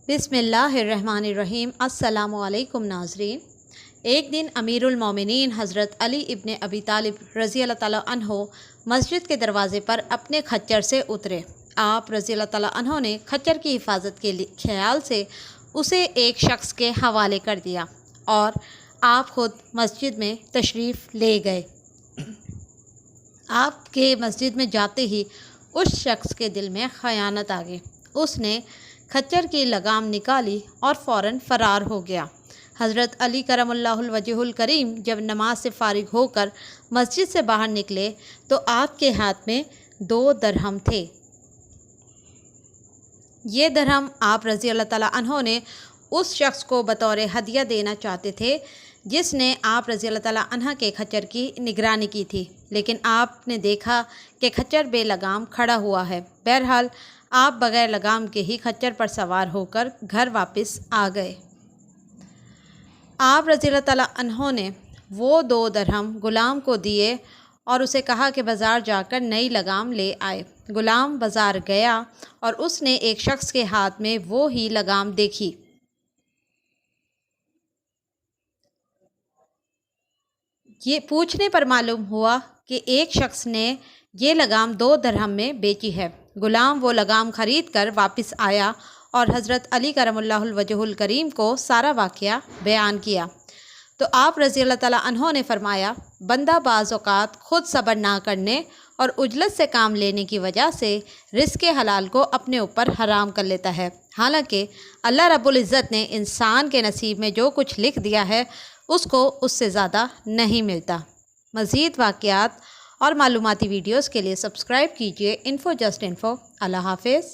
بسم اللہ الرحمن الرحیم۔ السلام علیکم ناظرین۔ ایک دن امیر المومنین حضرت علی ابن ابی طالب رضی اللہ تعالیٰ عنہ مسجد کے دروازے پر اپنے کھچر سے اترے۔ آپ رضی اللہ تعالیٰ عنہ نے کھچر کی حفاظت کے خیال سے اسے ایک شخص کے حوالے کر دیا اور آپ خود مسجد میں تشریف لے گئے۔ آپ کے مسجد میں جاتے ہی اس شخص کے دل میں خیانت آ گئی۔ اس نے کھچر کی لگام نکالی اور فوراً فرار ہو گیا۔ حضرت علی کرم اللہ وجہ الکریم جب نماز سے فارغ ہو کر مسجد سے باہر نکلے تو آپ کے ہاتھ میں 2 درہم تھے۔ یہ درہم آپ رضی اللہ تعالیٰ عنہ نے اس شخص کو بطور ہدیہ دینا چاہتے تھے جس نے آپ رضی اللہ تعالیٰ عنہ کے کھچر کی نگرانی کی تھی، لیکن آپ نے دیکھا کہ کھچر بے لگام کھڑا ہوا ہے۔ بہرحال آپ بغیر لگام کے ہی کھچر پر سوار ہو کر گھر واپس آ گئے۔ آپ رضی اللہ تعالیٰ عنہ نے وہ 2 درہم غلام کو دیے اور اسے کہا کہ بازار جا کر نئی لگام لے آئے۔ غلام بازار گیا اور اس نے ایک شخص کے ہاتھ میں وہ ہی لگام دیکھی۔ یہ پوچھنے پر معلوم ہوا کہ ایک شخص نے یہ لگام 2 درہم میں بیچی ہے۔ غلام وہ لگام خرید کر واپس آیا اور حضرت علی کرم اللہ وجہ الکریم کو سارا واقعہ بیان کیا تو آپ رضی اللہ تعالیٰ عنہ نے فرمایا، بندہ بعض اوقات خود صبر نہ کرنے اور عجلت سے کام لینے کی وجہ سے رزق حلال کو اپنے اوپر حرام کر لیتا ہے، حالانکہ اللہ رب العزت نے انسان کے نصیب میں جو کچھ لکھ دیا ہے اس کو اس سے زیادہ نہیں ملتا۔ مزید واقعات اور معلوماتی ویڈیوز کے لیے سبسکرائب کیجیے انفو جسٹ انفو۔ اللہ حافظ۔